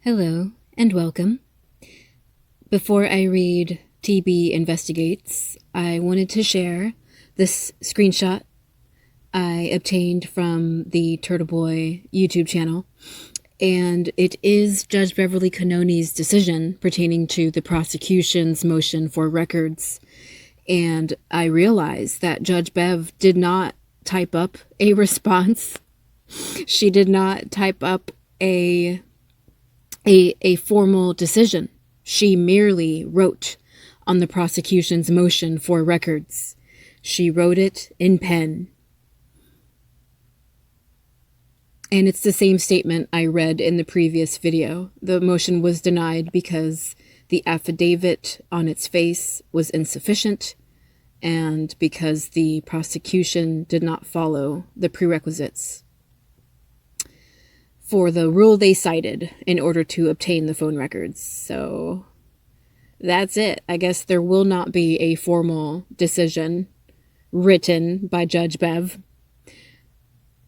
Hello and welcome. Before I read TB Investigates, I wanted to share this screenshot I obtained from the Turtle Boy YouTube channel, and it is Judge Beverly Cannoni's decision pertaining to the prosecution's motion for records. And I realized that Judge Bev did not type up a response. She did not type up a formal decision. She merely wrote on the prosecution's motion for records. She wrote it in pen. And it's the same statement I read in the previous video. The motion was denied because the affidavit on its face was insufficient and because the prosecution did not follow the prerequisites for the rule they cited in order to obtain the phone records. So that's it. I guess there will not be a formal decision written by Judge Bev.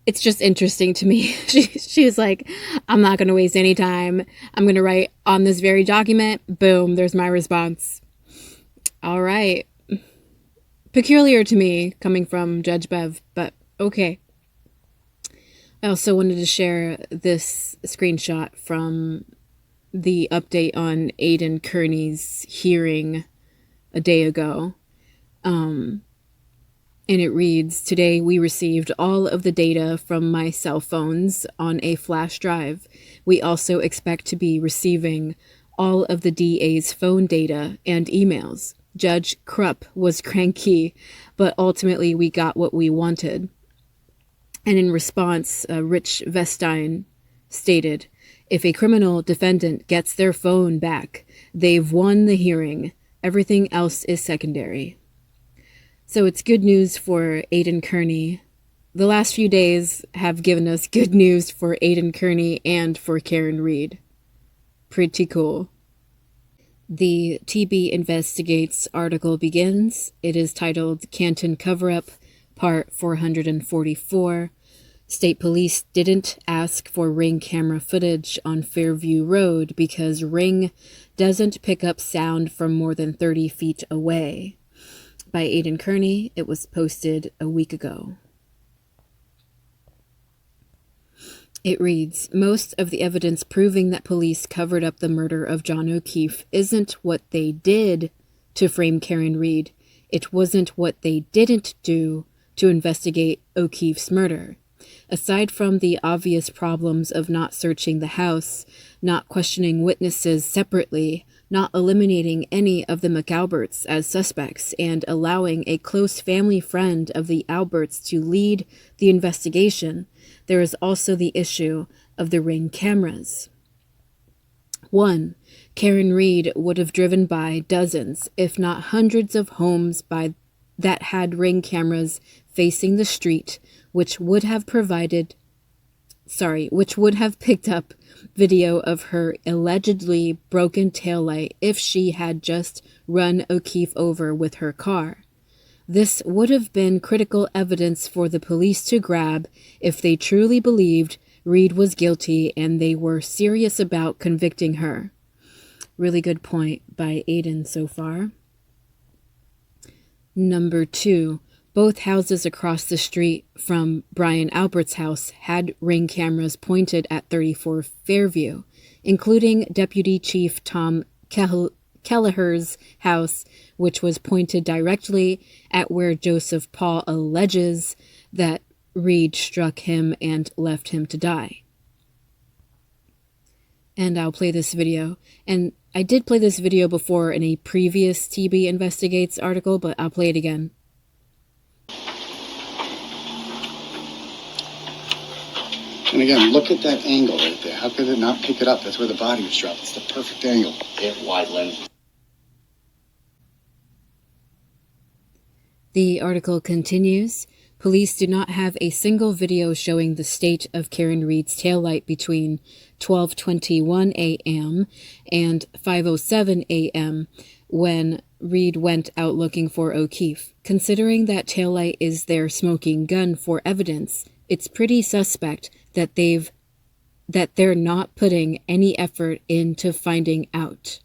It's just interesting to me. She was like, I'm not going to waste any time. I'm going to write on this very document. Boom, there's my response. All right. Peculiar to me coming from Judge Bev, but okay. I also wanted to share this screenshot from the update on Aidan Kearney's hearing a day ago. And it reads, "Today we received all of the data from my cell phones on a flash drive. We also expect to be receiving all of the DA's phone data and emails. Judge Krupp was cranky, but ultimately we got what we wanted." And in response, Rich Vestine stated, "If a criminal defendant gets their phone back, they've won the hearing. Everything else is secondary." So it's good news for Aiden Kearney. The last few days have given us good news for Aidan Kearney and for Karen Reed. Pretty cool. The TB Investigates article begins. It is titled Canton Coverup, Part 444. State police didn't ask for Ring camera footage on Fairview Road because Ring doesn't pick up sound from more than 30 feet away. By Aidan Kearney. It was posted a week ago. It reads, "Most of the evidence proving that police covered up the murder of John O'Keefe isn't what they did to frame Karen Reed. It wasn't what they didn't do to investigate O'Keefe's murder. Aside from the obvious problems of not searching the house, not questioning witnesses separately, not eliminating any of the McAlberts as suspects, and allowing a close family friend of the Alberts to lead the investigation, there is also the issue of the Ring cameras. 1. Karen Reed would have driven by dozens, if not hundreds of homes that had Ring cameras facing the street, which would have picked up video of her allegedly broken taillight if she had just run O'Keefe over with her car. This would have been critical evidence for the police to grab if they truly believed Reed was guilty and they were serious about convicting her." Really good point by Aiden so far. Number 2. Both houses across the street from Brian Albert's house had Ring cameras pointed at 34 Fairview, including Deputy Chief Tom Kelleher's house, which was pointed directly at where Joseph Paul alleges that Reed struck him and left him to die. And I'll play this video. And I did play this video before in a previous TB Investigates article, but I'll play it again. And again, look at that angle right there. How could it not pick it up? That's where the body was dropped. It's the perfect angle. Wide lens. The article continues. Police do not have a single video showing the state of Karen Reed's taillight between 12:21 a.m. and 5:07 a.m. when Reed went out looking for O'Keefe. Considering that taillight is their smoking gun for evidence, it's pretty suspect that they've that they're not putting any effort into finding out.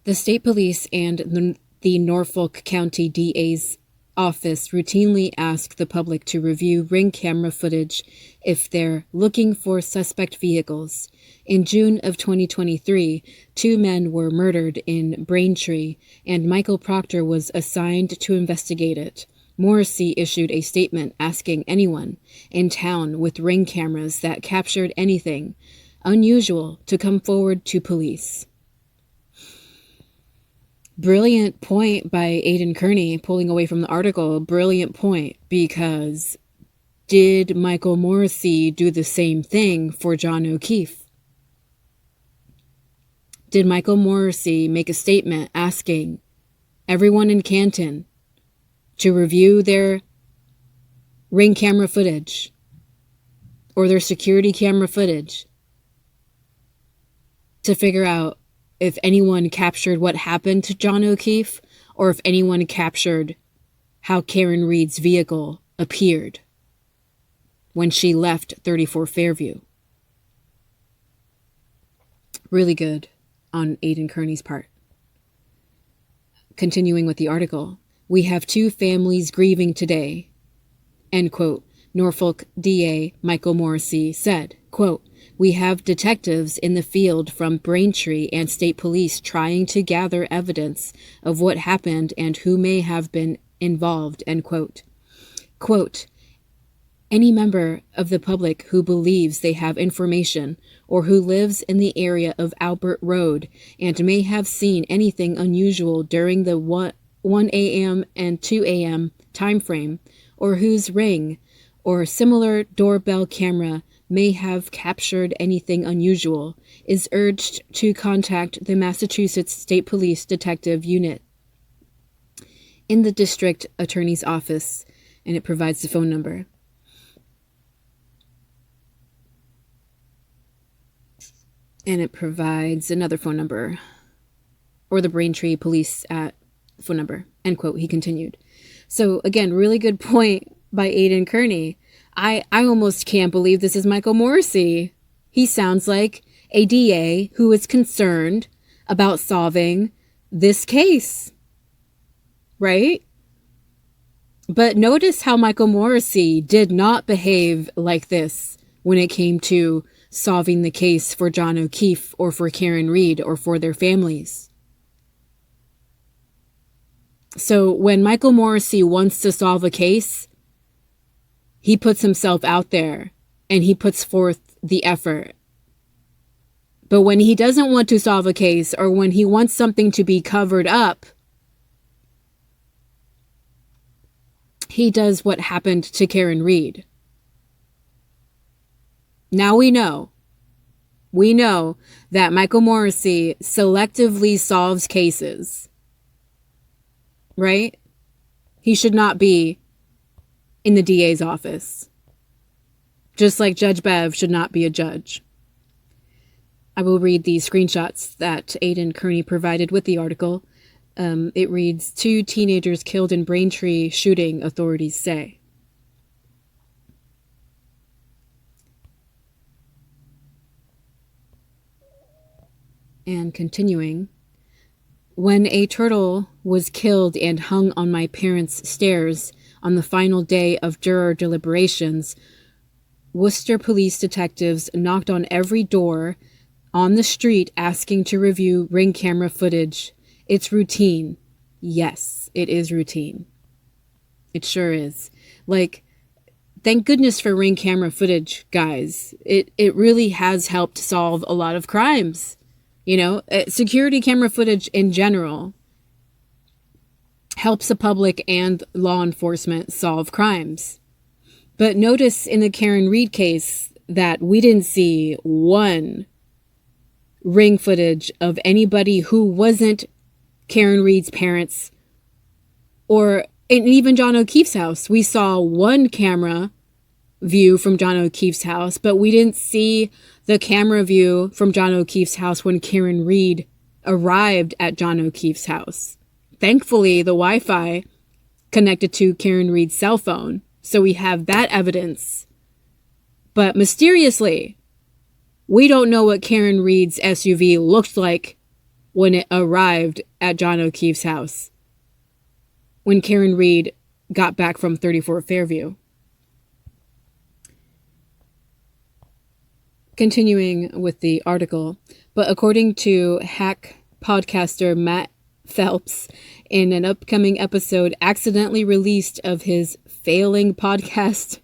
The state police and the Norfolk County DA's office routinely ask the public to review ring camera footage if they're looking for suspect vehicles. In June of 2023, 2 men were murdered in Braintree, and Michael Proctor was assigned to investigate it. Morrissey issued a statement asking anyone in town with ring cameras that captured anything unusual to come forward to police. Brilliant point by Aidan Kearney, pulling away from the article. Brilliant point, because did Michael Morrissey do the same thing for John O'Keefe? Did Michael Morrissey make a statement asking everyone in Canton to review their ring camera footage or their security camera footage to figure out if anyone captured what happened to John O'Keefe, or if anyone captured how Karen Reed's vehicle appeared when she left 34 Fairview? Really good on Aidan Kearney's part. Continuing with the article, we have 2 families grieving today, end quote. Norfolk DA Michael Morrissey said, quote, we have detectives in the field from Braintree and state police trying to gather evidence of what happened and who may have been involved, end quote. Quote, any member of the public who believes they have information or who lives in the area of Albert Road and may have seen anything unusual during the 1 a.m. and 2 a.m. time frame, or whose ring or similar doorbell camera may have captured anything unusual, is urged to contact the Massachusetts State Police Detective Unit in the District Attorney's Office, and it provides the phone number. And it provides another phone number, or the Braintree Police at phone number, end quote, he continued. So again, really good point by Aidan Kearney. I almost can't believe this is Michael Morrissey. He sounds like a DA who is concerned about solving this case, right? But notice how Michael Morrissey did not behave like this when it came to solving the case for John O'Keefe or for Karen Reed or for their families. So when Michael Morrissey wants to solve a case, he puts himself out there and he puts forth the effort. But when he doesn't want to solve a case, or when he wants something to be covered up, he does what happened to Karen Reed. Now we know that Michael Morrissey selectively solves cases, right? He should not be in the DA's office, just like Judge Bev should not be a judge. I will read the screenshots that Aidan Kearney provided with the article. It reads, 2 teenagers killed in Braintree shooting, authorities say. And continuing, when a turtle was killed and hung on my parents' stairs on the final day of juror deliberations, Worcester police detectives knocked on every door on the street asking to review ring camera footage. It's routine. Yes, it is routine. It sure is. Like, thank goodness for ring camera footage, guys. It really has helped solve a lot of crimes. You know, security camera footage in general helps the public and law enforcement solve crimes. But notice in the Karen Reed case that we didn't see one ring footage of anybody who wasn't Karen Reed's parents, or even John O'Keefe's house. We saw one camera view from John O'Keefe's house, but we didn't see the camera view from John O'Keefe's house when Karen Reed arrived at John O'Keefe's house. Thankfully, the Wi-Fi connected to Karen Reed's cell phone So we have that evidence. But mysteriously, we don't know what Karen Reed's SUV looked like when it arrived at John O'Keefe's house, when Karen Reed got back from 34 Fairview. Continuing with the article, but according to hack podcaster Matt Phelps, in an upcoming episode accidentally released of his failing podcast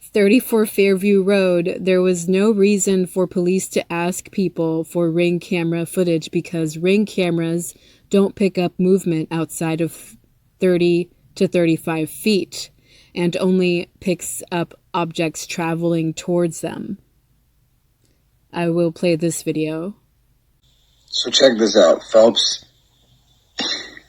34 Fairview Road, there was no reason for police to ask people for Ring camera footage because Ring cameras don't pick up movement outside of 30 to 35 feet and only picks up objects traveling towards them. I will play this video. So check this out, Phelps.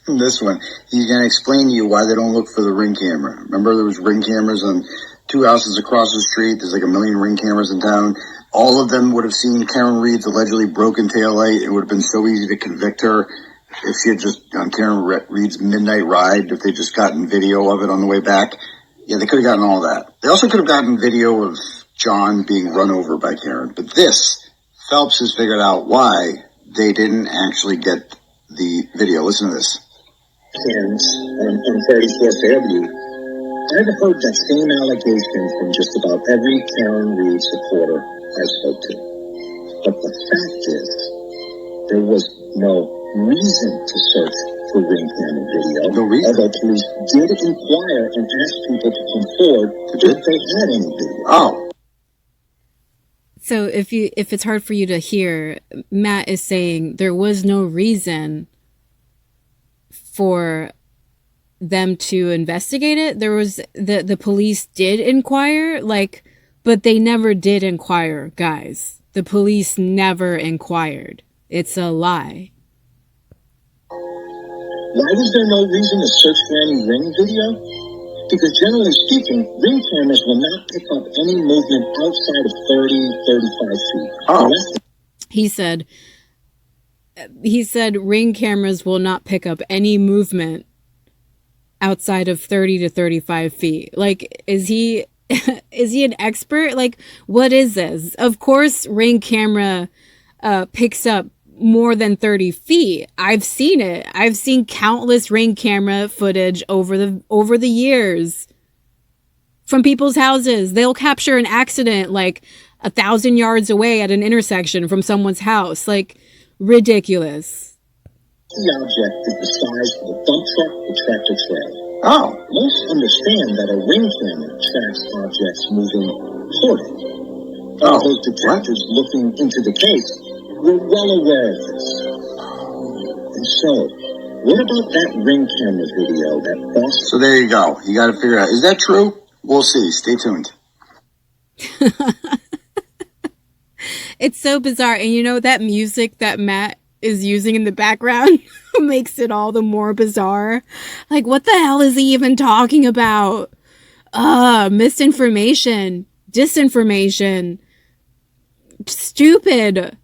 This one, he's going to explain to you why they don't look for the Ring camera. Remember there was Ring cameras on 2 houses across the street? There's like 1 million Ring cameras in town. All of them would have seen Karen Reed's allegedly broken taillight. It would have been so easy to convict her if she had just on Karen Reed's midnight ride, if they just gotten video of it on the way back. Yeah, they could have gotten all that. They also could have gotten video of John being run over by Karen. But this, Phelps has figured out why they didn't actually get the video. Listen to this. Karen's on 34th Avenue. I've heard that same allegation from just about every Karen Reed supporter I spoke to. But the fact is, there was no reason to search for Ring camera video. No reason? Although police did inquire and ask people to come forward if they had any video. Oh. So if it's hard for you to hear, Matt is saying there was no reason for them to investigate it. There was the police did inquire, but they never did inquire, guys. The police never inquired. It's a lie. Why was there no reason to search for any Ring video? Because generally speaking, Ring cameras will not pick up any movement outside of 30, 35 feet. Oh. He said Ring cameras will not pick up any movement outside of 30 to 35 feet. Like, is he an expert? Like, what is this? Of course, Ring camera picks up more than 30 feet. I've seen it. I've seen countless Ring camera footage over the years from people's houses. They'll capture an accident like 1,000 yards away at an intersection from someone's house. Like, ridiculous. The object is the size of a dump truck or tractor trailer. Oh. Most understand that a Ring camera tracks objects moving toward it. Those detectives looking into the case were well aware of this. And so, what about that Ring camera video that Boston... So there you go. You got to figure out. Is that true? We'll see. Stay tuned. It's so bizarre. And you know, that music that Matt is using in the background makes it all the more bizarre. Like, what the hell is he even talking about? Misinformation, disinformation, stupid.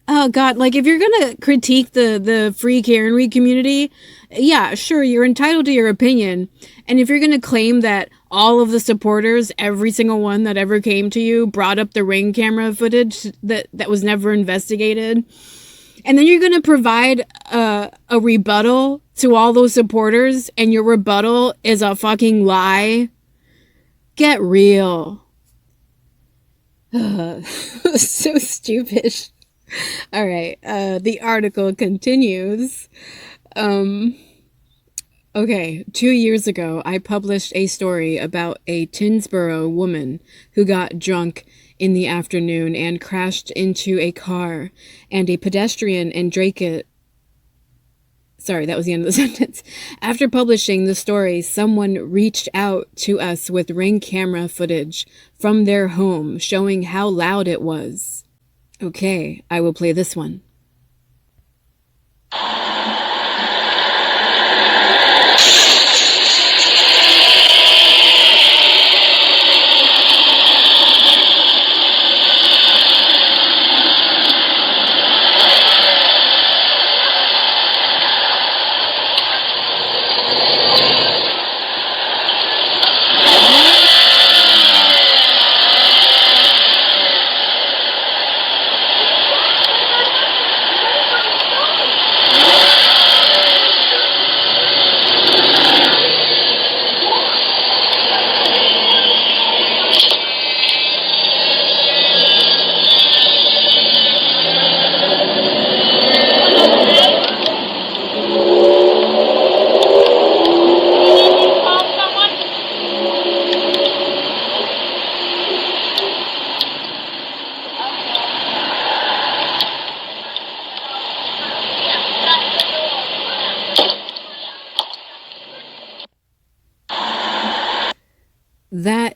Oh God, like, if you're gonna critique the free Karen Reed community, yeah, sure, you're entitled to your opinion. And if you're gonna claim that all of the supporters, every single one that ever came to you, brought up the Ring camera footage that was never investigated, and then you're gonna provide a rebuttal to all those supporters, and your rebuttal is a fucking lie, get real. So stupid. All right, the article continues. Okay, 2 years ago, I published a story about a Tinsboro woman who got drunk in the afternoon and crashed into a car and a pedestrian in Drake. Sorry, that was the end of the sentence. After publishing the story, someone reached out to us with Ring camera footage from their home showing how loud it was. Okay, I will play this one.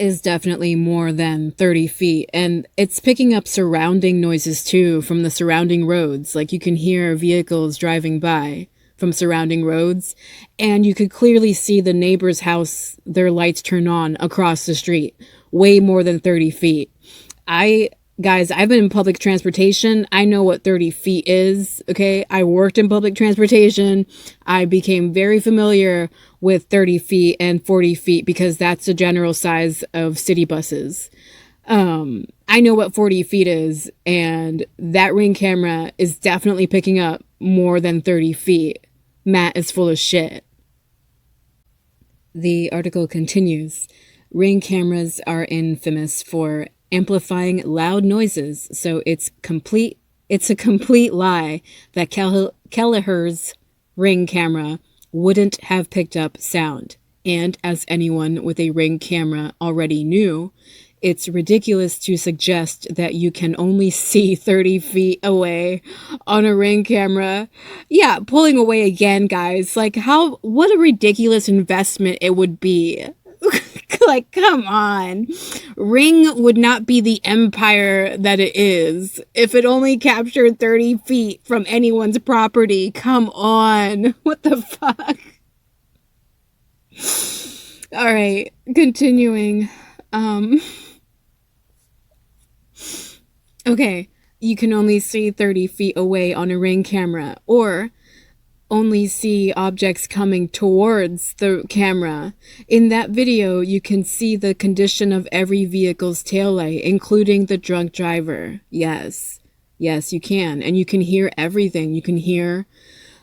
is definitely more than 30 feet. And it's picking up surrounding noises too from the surrounding roads. Like you can hear vehicles driving by from surrounding roads. And you could clearly see the neighbor's house, their lights turn on across the street. Way more than 30 feet. Guys, I've been in public transportation. I know what 30 feet is, okay? I worked in public transportation. I became very familiar with 30 feet and 40 feet because that's the general size of city buses. I know what 40 feet is, and that Ring camera is definitely picking up more than 30 feet. Matt is full of shit. The article continues. Ring cameras are infamous for amplifying loud noises, so it's a complete lie that Kelleher's Ring camera wouldn't have picked up sound. And as anyone with a Ring camera already knew, it's ridiculous to suggest that you can only see 30 feet away on a Ring camera. Yeah, pulling away again, guys. Like, what a ridiculous investment it would be. Like, come on. Ring would not be the empire that it is if it only captured 30 feet from anyone's property. Come on. What the fuck? All right, continuing. Okay, you can only see 30 feet away on a Ring camera, or only see objects coming towards the camera. In that video, you can see the condition of every vehicle's taillight, including the drunk driver. Yes, you can. And you can hear everything. You can hear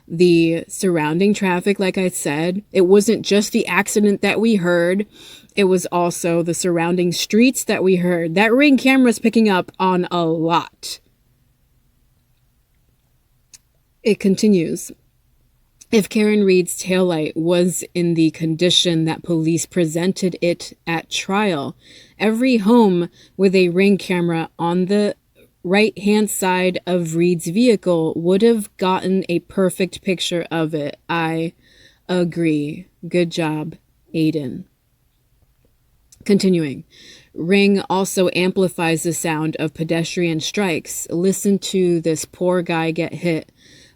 the surrounding traffic, like I said. It wasn't just the accident that we heard. It was also the surrounding streets that we heard. That Ring camera's picking up on a lot. It continues. If Karen Reed's taillight was in the condition that police presented it at trial, every home with a Ring camera on the right-hand side of Reed's vehicle would have gotten a perfect picture of it. I agree. Good job, Aiden. Continuing. Ring also amplifies the sound of pedestrian strikes. Listen to this poor guy get hit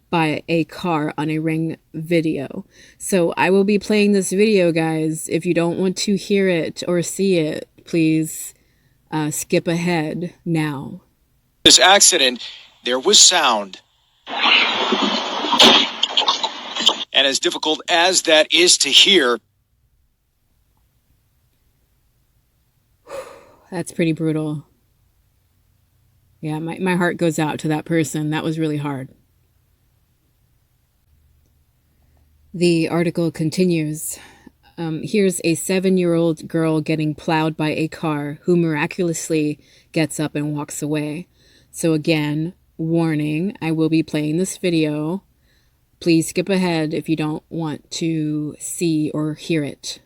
by a car on a Ring video. So I will be playing this video, guys. If you don't want to hear it or see it, please skip ahead now. This accident, there was sound. And as difficult as that is to hear, that's pretty brutal. Yeah, my heart goes out to that person. That was really hard. The article continues. Here's a 7-year-old girl getting plowed by a car who miraculously gets up and walks away. So again, warning, I will be playing this video. Please skip ahead if you don't want to see or hear it.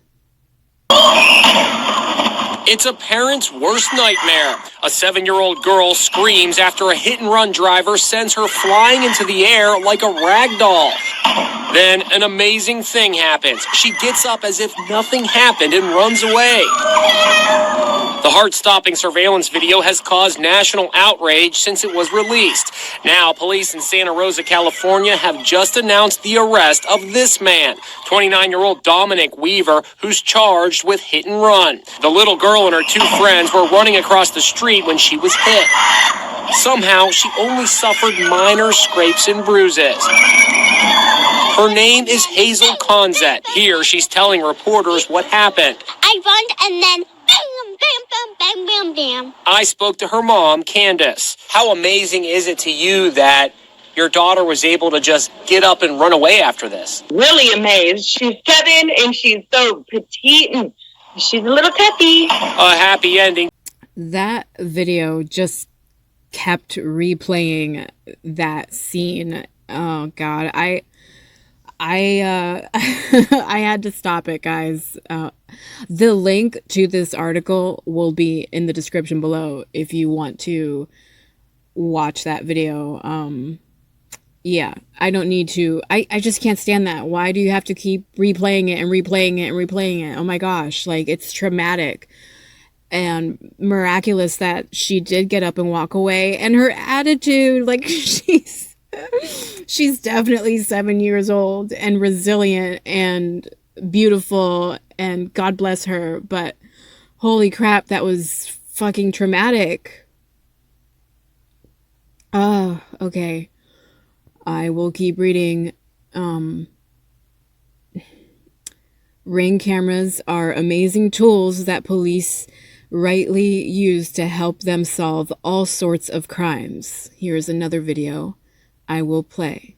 It's a parent's worst nightmare. A 7-year-old girl screams after a hit-and-run driver sends her flying into the air like a rag doll. Then an amazing thing happens. She gets up as if nothing happened and runs away. The heart-stopping surveillance video has caused national outrage since it was released. Now, police in Santa Rosa, California have just announced the arrest of this man, 29-year-old Dominic Weaver, who's charged with hit and run. The little girl and her 2 friends were running across the street when she was hit. Somehow, she only suffered minor scrapes and bruises. Her name is Hazel Conzet. Here, she's telling reporters what happened. I run and then bam, bam, bam, bam, bam, bam. I spoke to her mom, Candace. How amazing is it to you that your daughter was able to just get up and run away after this? Really amazed. She's 7 and she's so petite and she's a little peppy. A happy ending. That video just kept replaying that scene. Oh God, I I had to stop it, guys. The link to this article will be in the description below if you want to watch that video. Yeah, I don't need to. I just can't stand that. Why do you have to keep replaying it and replaying it and replaying it? Oh my gosh, like, it's traumatic. and miraculous that she did get up and walk away. And her attitude, like, she's definitely 7 years old and resilient and beautiful, and God bless her, but holy crap, that was fucking traumatic. Oh, okay. I will keep reading. Ring cameras are amazing tools that police rightly use to help them solve all sorts of crimes. Here's another video I will play.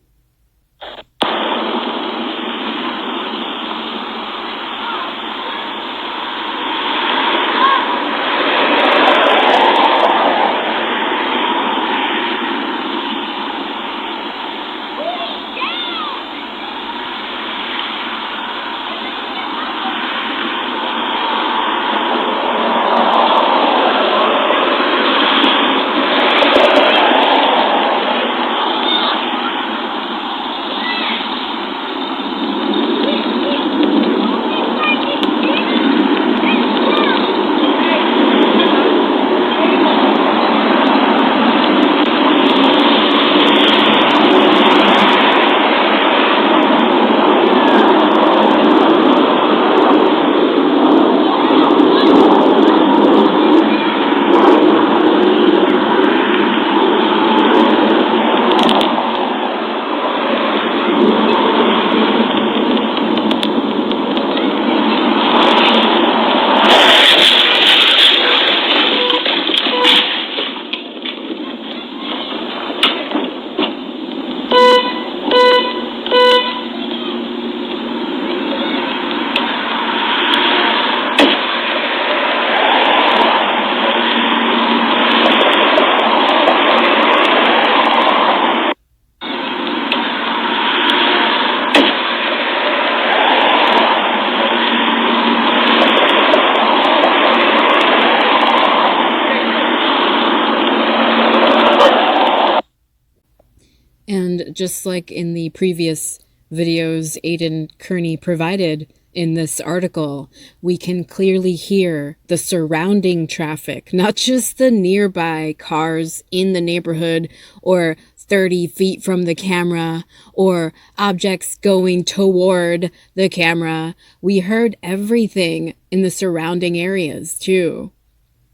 And just like in the previous videos Aiden Kearney provided in this article, we can clearly hear the surrounding traffic, not just the nearby cars in the neighborhood or 30 feet from the camera or objects going toward the camera. We heard everything in the surrounding areas too.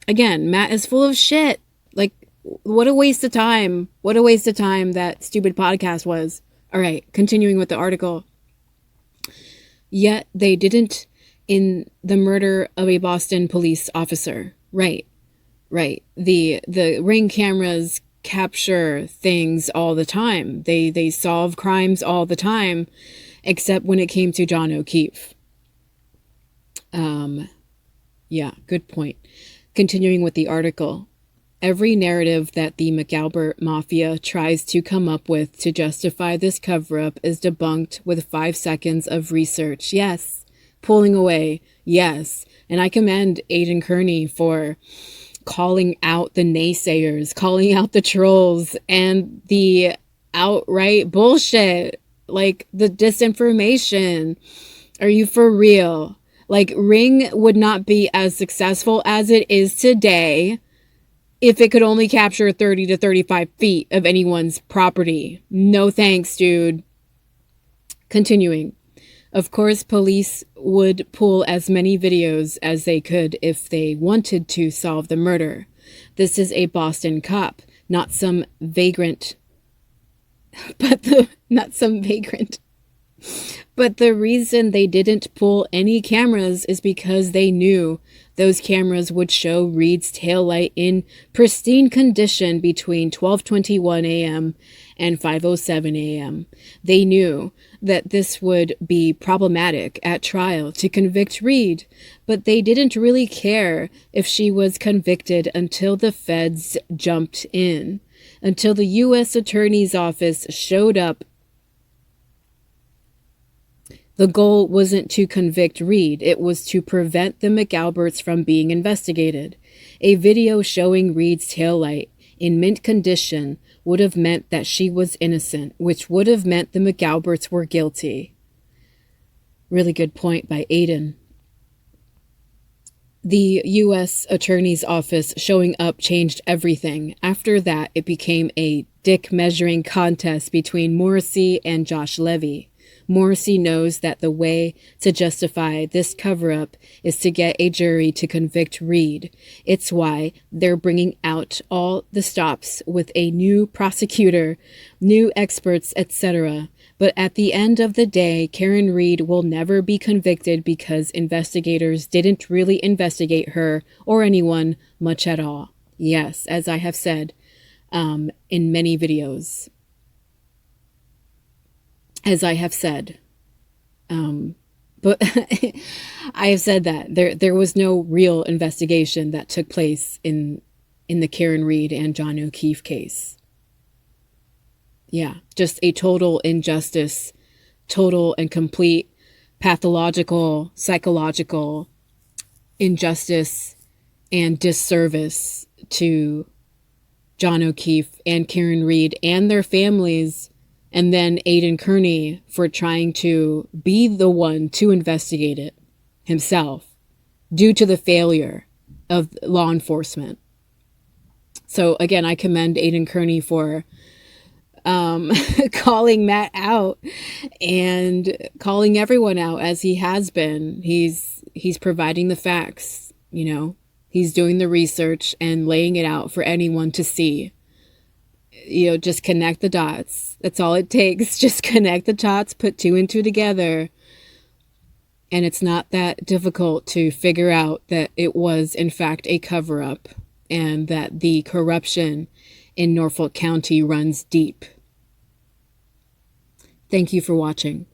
Again, Matt is full of shit. Like, what a waste of time. What a waste of time that stupid podcast was. All right, continuing with the article. Yet they didn't in the murder of a Boston police officer. Right. The Ring cameras capture things all the time. They solve crimes all the time, except when it came to John O'Keefe. Yeah, good point. Continuing with the article. Every narrative that the McAlbert Mafia tries to come up with to justify this cover-up is debunked with 5 seconds of research. Yes. Pulling away. Yes. And I commend Aidan Kearney for calling out the naysayers, calling out the trolls, and the outright bullshit. Like, the disinformation. Are you for real? Like, Ring would not be as successful as it is today if it could only capture 30 to 35 feet of anyone's property. No thanks, dude. Continuing. Of course, police would pull as many videos as they could if they wanted to solve the murder. This is a Boston cop, not some vagrant. But the reason they didn't pull any cameras is because they knew those cameras would show Reed's taillight in pristine condition between 12:21 a.m. and 5:07 a.m. They knew that this would be problematic at trial to convict Reed, but they didn't really care if she was convicted until the feds jumped in, until the U.S. Attorney's Office showed up. The goal wasn't to convict Reed, it was to prevent the McAlberts from being investigated. A video showing Reed's taillight in mint condition would have meant that she was innocent, which would have meant the McAlberts were guilty. Really good point by Aiden. The U.S. Attorney's Office showing up changed everything. After that, it became a dick measuring contest between Morrissey and Josh Levy. Morrissey knows that the way to justify this cover-up is to get a jury to convict Reed. It's why they're bringing out all the stops with a new prosecutor, new experts, etc. But at the end of the day, Karen Reed will never be convicted because investigators didn't really investigate her or anyone much at all. Yes, as I have said in many videos. As I have said. But I have said that there was no real investigation that took place in the Karen Reed and John O'Keefe case. Yeah, just a total injustice, total and complete pathological, psychological injustice and disservice to John O'Keefe and Karen Reed and their families, and then Aidan Kearney for trying to be the one to investigate it himself due to the failure of law enforcement. So again, I commend Aidan Kearney for calling Matt out and calling everyone out as he has been. He's providing the facts, you know. He's doing the research and laying it out for anyone to see. You know, just connect the dots. That's all it takes. Just connect the dots, put two and two together. And it's not that difficult to figure out that it was, in fact, a cover-up and that the corruption in Norfolk County runs deep. Thank you for watching.